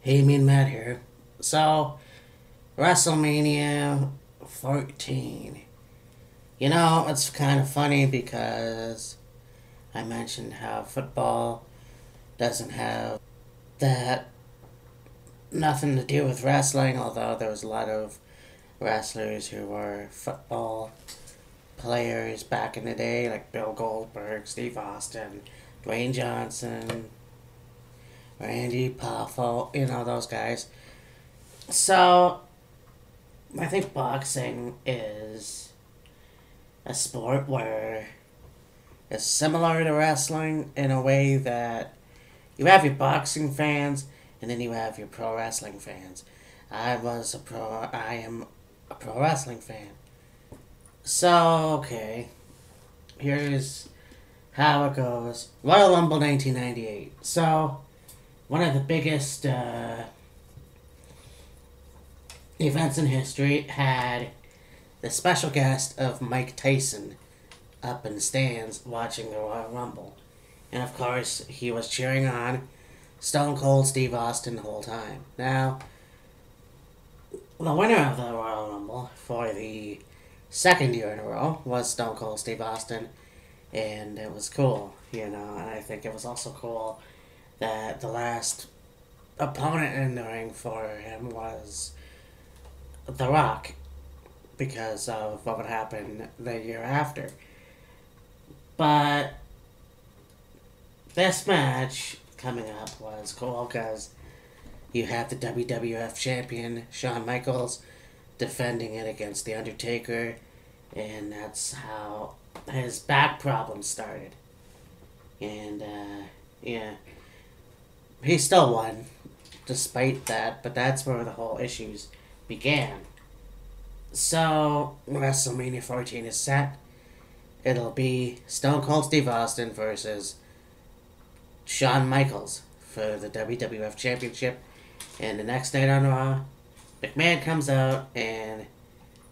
Hey, me and Matt here. So, WrestleMania 14. You know, it's kind of funny because I mentioned how football doesn't have that nothing to do with wrestling, although there was a lot of wrestlers who were football players back in the day, like Bill Goldberg, Steve Austin, Dwayne Johnson, Randy Poffo, those guys. So, I think boxing is a sport where it's similar to wrestling in a way that you have your boxing fans and then you have your pro wrestling fans. I am a pro wrestling fan. So, okay, here's how it goes. Royal Rumble 1998. So, one of the biggest events in history had the special guest of Mike Tyson up in the stands watching the Royal Rumble. And of course, he was cheering on Stone Cold Steve Austin the whole time. Now, the winner of the Royal Rumble for the second year in a row was Stone Cold Steve Austin. And it was cool, and I think it was also cool that the last opponent in the ring for him was The Rock because of what would happen the year after. But this match coming up was cool because you have the WWF champion Shawn Michaels defending it against The Undertaker, and that's how his back problem started. And, yeah. He still won, despite that, but that's where the whole issues began. So, WrestleMania 14 is set. It'll be Stone Cold Steve Austin versus Shawn Michaels for the WWF Championship. And the next night on Raw, McMahon comes out, and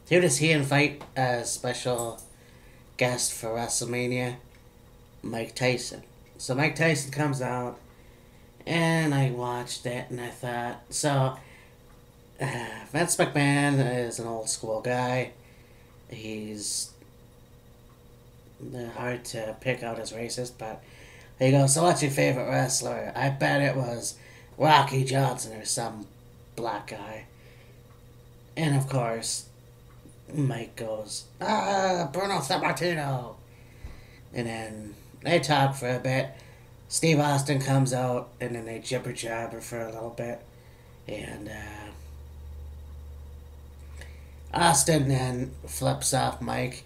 who does he invite as special guest for WrestleMania? Mike Tyson. So Mike Tyson comes out, and I watched it, and I thought, so, Vince McMahon is an old school guy. He's hard to pick out as racist, but there you go. So what's your favorite wrestler? I bet it was Rocky Johnson or some black guy. And of course, Mike goes, Bruno Sammartino. And then they talk for a bit. Steve Austin comes out, and then they jibber jabber for a little bit. And Austin then flips off Mike,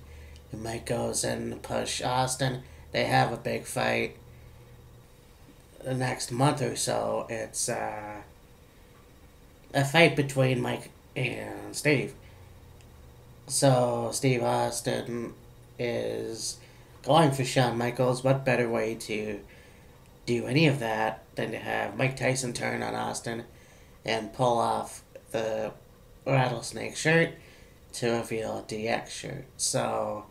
and Mike goes in to push Austin. They have a big fight. The next month or so, it's a fight between Mike and Steve. So Steve Austin is going for Shawn Michaels. What better way to do any of that than to have Mike Tyson turn on Austin and pull off the rattlesnake shirt to reveal a DX shirt. So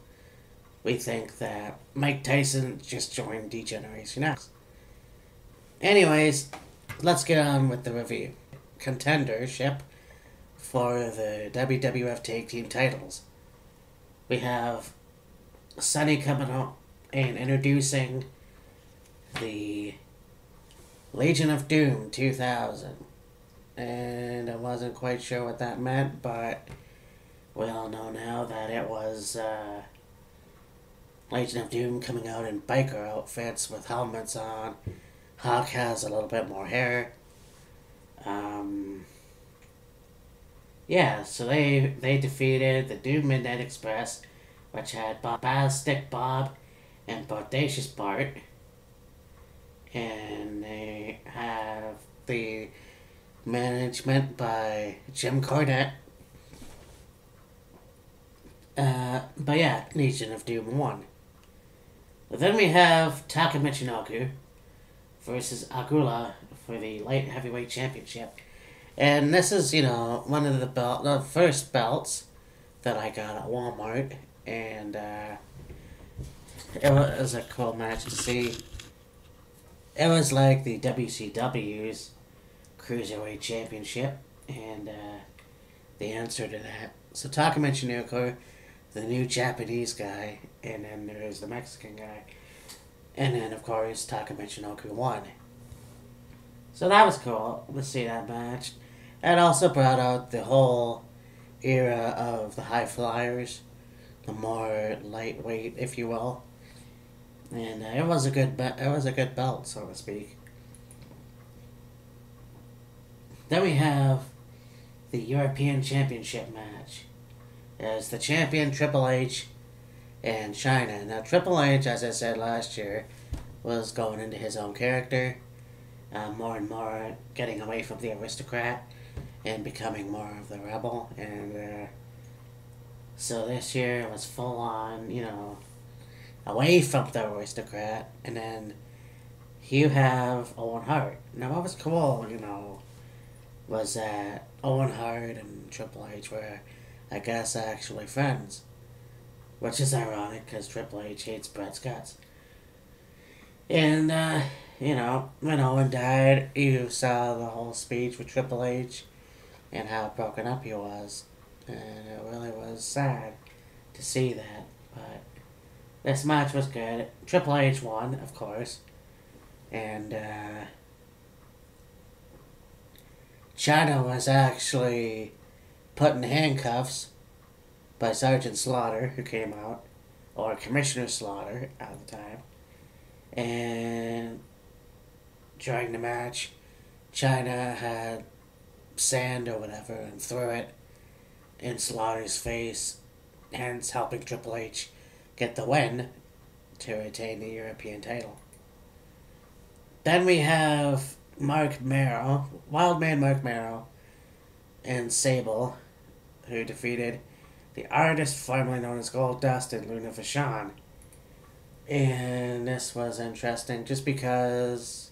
we think that Mike Tyson just joined D-Generation X. Anyways, let's get on with the review. Contendership for the WWF Tag Team titles. We have Sonny coming up and introducing the Legion of Doom 2000. And I wasn't quite sure what that meant, but we all know now that it was Legion of Doom coming out in biker outfits with helmets on. Hawk has a little bit more hair. Yeah, so they defeated the Doom Midnight Express, which had Bombastic Bob and Bodacious Bart. And they have the management by Jim Cornette. But yeah, Legion of Doom won. But then we have Taka Michinoku versus Aguila for the light heavyweight championship. And this is, one of the first belts that I got at Walmart. And it was a cool match to see. It was like the WCW's Cruiserweight Championship, and the answer to that. So Taka Michinoku, the new Japanese guy, and then there's the Mexican guy, and then of course Taka Michinoku won. So that was cool to see that match. It also brought out the whole era of the high flyers, the more lightweight, if you will, and it was a good belt, so to speak. Then we have the European Championship match. As the champion Triple H and Chyna. Now Triple H, as I said last year, was going into his own character, more and more getting away from the aristocrat and becoming more of the rebel. And so this year was full on, away from the aristocrat. And then you have Owen Hart. Now what was cool, was that Owen Hart and Triple H were, I guess, actually friends. Which is ironic, because Triple H hates Bret's guts. And, when Owen died, you saw the whole speech with Triple H and how broken up he was. And it really was sad to see that. But this match was good. Triple H won, of course. And, Chyna was actually put in handcuffs by Sergeant Slaughter, who came out, or Commissioner Slaughter at the time. And during the match, Chyna had sand or whatever and threw it in Slaughter's face, hence helping Triple H get the win to retain the European title. Then we have Mero, Wildman Marc Mero, and Sable, who defeated the artist formerly known as Goldust and Luna Vachon. And this was interesting just because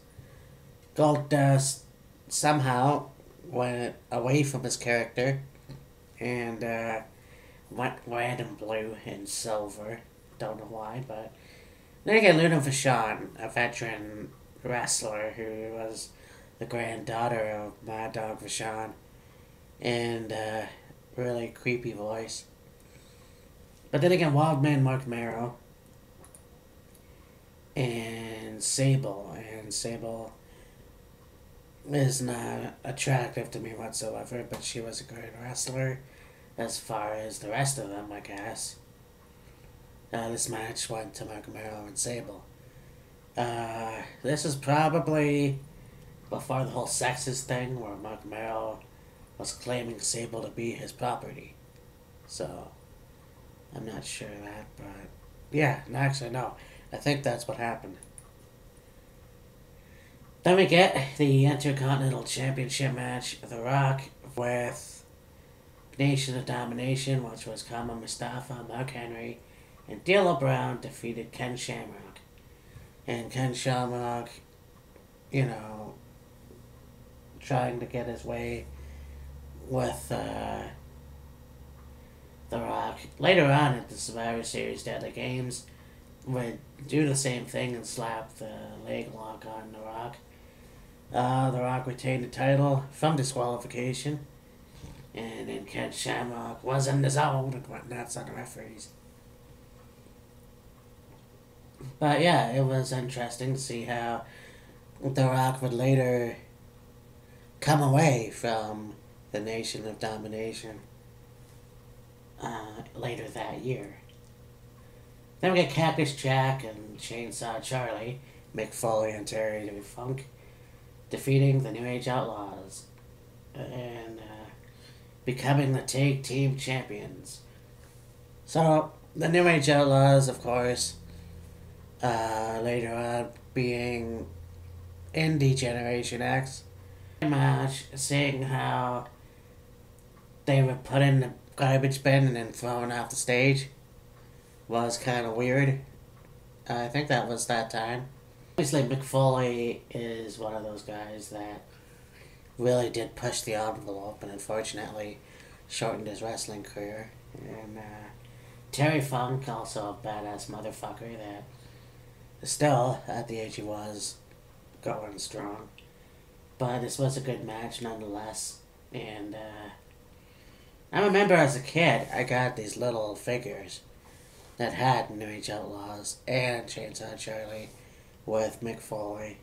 Goldust somehow went away from his character and went red and blue and silver. Don't know why, but then again, Luna Vachon, a veteran wrestler who was the granddaughter of Mad Dog Vachon, and really creepy voice. But then again, Wildman Marc Mero and Sable is not attractive to me whatsoever, but she was a great wrestler as far as the rest of them, I guess. This match went to Marc Mero and Sable. This is probably before the whole sexist thing where Marc Mero was claiming Sable to be his property. So, I'm not sure of that, but yeah, actually no. I think that's what happened. Then we get the Intercontinental Championship match, The Rock with Nation of Domination, which was Kama Mustafa, Mark Henry, and D'Lo Brown defeated Ken Shamrock. And Ken Shamrock, trying to get his way with The Rock. Later on at the Survivor Series Deadly Games, would do the same thing and slap the leg lock on The Rock. The Rock retained the title from disqualification, and then Ken Shamrock was in the zone and went nuts on the referees. But yeah, it was interesting to see how The Rock would later come away from the Nation of Domination later that year. Then we get Cactus Jack and Chainsaw Charlie, Mick Foley and Terry Funk, defeating the New Age Outlaws and becoming the Tag Team Champions. So, the New Age Outlaws, of course, later on being Indie Generation X. Match, seeing how they were put in the garbage bin and then thrown off the stage was kind of weird. I think that was that time. Obviously, Mick Foley is one of those guys that really did push the envelope and unfortunately shortened his wrestling career. And Terry Funk, also a badass motherfucker that is still, at the age he was, going strong. But this was a good match nonetheless. And I remember as a kid, I got these little figures that had New Age Outlaws and Chainsaw Charlie with Mick Foley,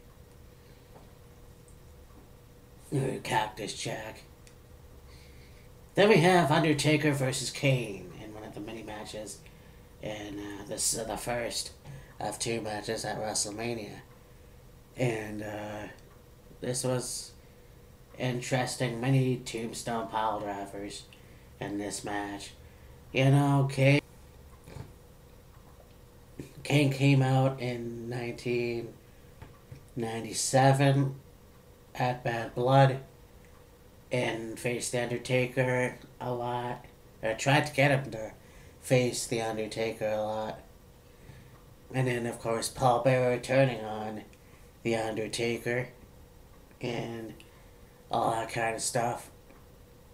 Cactus Jack. Then we have Undertaker versus Kane in one of the mini matches. And this is the first of 2 matches at WrestleMania. And this was interesting. Many tombstone pile drivers in this match. You know, Kane came out in 1997 at Bad Blood and faced The Undertaker a lot. Or tried to get him to face The Undertaker a lot. And then, of course, Paul Bearer turning on The Undertaker and all that kind of stuff.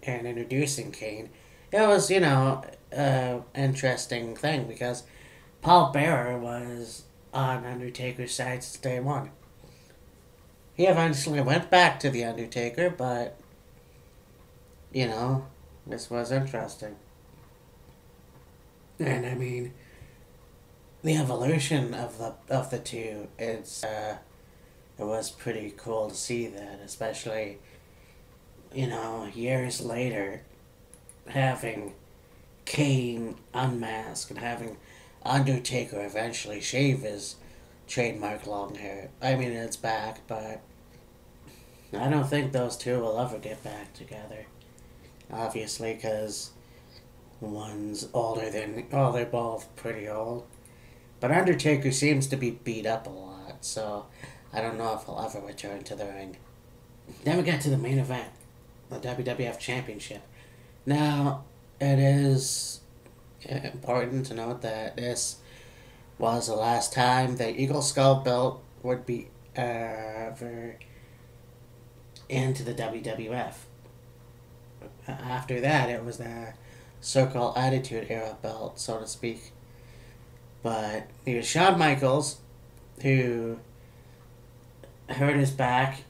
And introducing Kane. It was, you know, an interesting thing because Paul Bearer was on Undertaker's side since day one. He eventually went back to The Undertaker, but, you know, this was interesting. And I mean, the evolution of the two, it was pretty cool to see that, especially, you know, years later, having Kane unmask and having Undertaker eventually shave his trademark long hair. I mean, it's back, but I don't think those two will ever get back together. Obviously, because one's older than... Oh, they're both pretty old. But Undertaker seems to be beat up a lot, so I don't know if he'll ever return to the ring. Then we get to the main event, the WWF Championship. Now, it is important to note that this was the last time the Eagle Skull belt would be ever into the WWF. After that, it was the Circle Attitude Era belt, so to speak. But it was Shawn Michaels, who hurt his back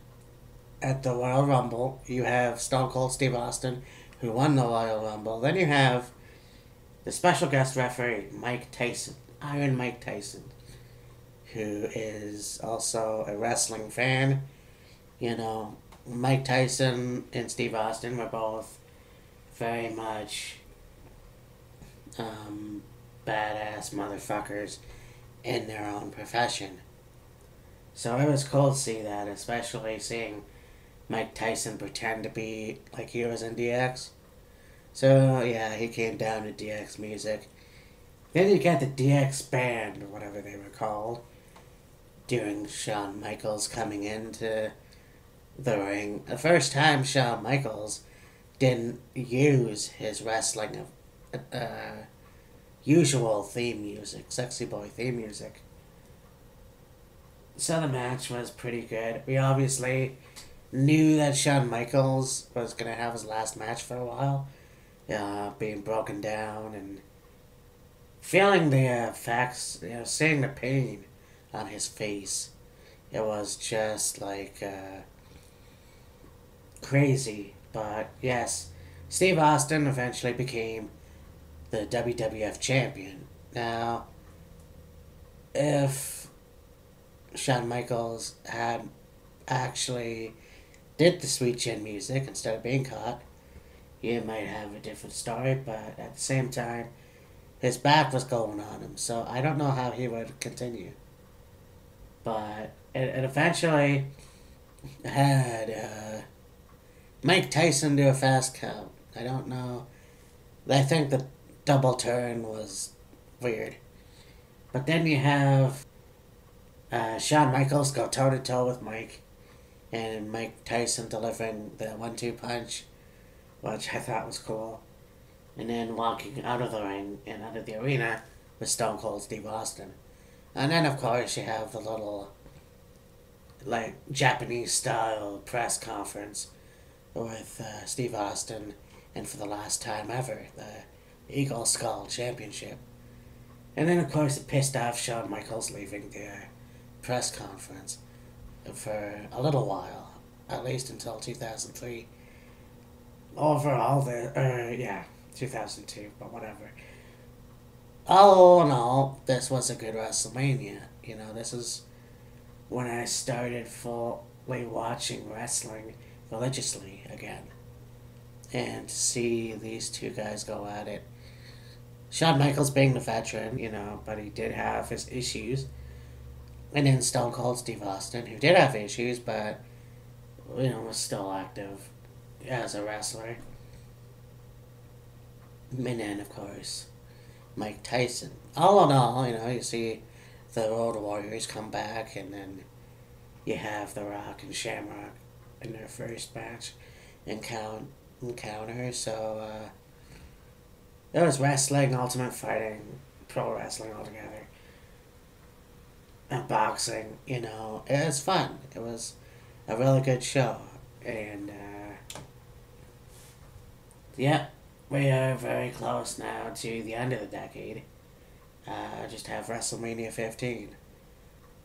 at the Royal Rumble. You have Stone Cold Steve Austin, who won the Royal Rumble. Then you have the special guest referee, Mike Tyson, Iron Mike Tyson, who is also a wrestling fan. You know, Mike Tyson and Steve Austin were both very much badass motherfuckers in their own profession. So it was cool to see that, especially seeing Mike Tyson pretend to be like he was in DX. So yeah, he came down to DX music. Then you got the DX band, or whatever they were called, during Shawn Michaels coming into the ring. The first time Shawn Michaels didn't use his wrestling usual theme music, sexy boy theme music. So the match was pretty good. We obviously knew that Shawn Michaels was going to have his last match for a while. Being broken down and feeling the effects, you know, seeing the pain on his face. It was just like crazy. But yes, Steve Austin eventually became the WWF champion. Now, if Shawn Michaels had actually did the Sweet Chin music instead of being caught, you might have a different story, but at the same time, his back was going on him, so I don't know how he would continue. But it eventually had Mike Tyson do a fast count. I don't know. I think the double turn was weird. But then you have Shawn Michaels go toe-to-toe with Mike, and Mike Tyson delivering the 1-2 punch, which I thought was cool. And then walking out of the ring and out of the arena with Stone Cold Steve Austin. And then, of course, you have the little, like, Japanese-style press conference with Steve Austin, and for the last time ever, the Eagle Skull Championship. And then, of course, it pissed off Shawn Michaels leaving the press conference for a little while. at least until 2003. Overall, 2002, but whatever. All in all, this was a good WrestleMania. You know, this is when I started fully watching wrestling religiously again. And to see these two guys go at it. Shawn Michaels being the veteran, you know, but he did have his issues. And then Stone Cold Steve Austin, who did have issues, but, you know, was still active as a wrestler. And then, of course, Mike Tyson. All in all, you know, you see the Road Warriors come back, and then you have The Rock and Shamrock in their first match encounter. So, it was wrestling, ultimate fighting, pro wrestling altogether. And boxing, you know, it was fun. It was a really good show. And, yeah, we are very close now to the end of the decade. Just have WrestleMania 15.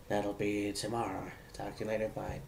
That'll be tomorrow. Talk to you later. Bye.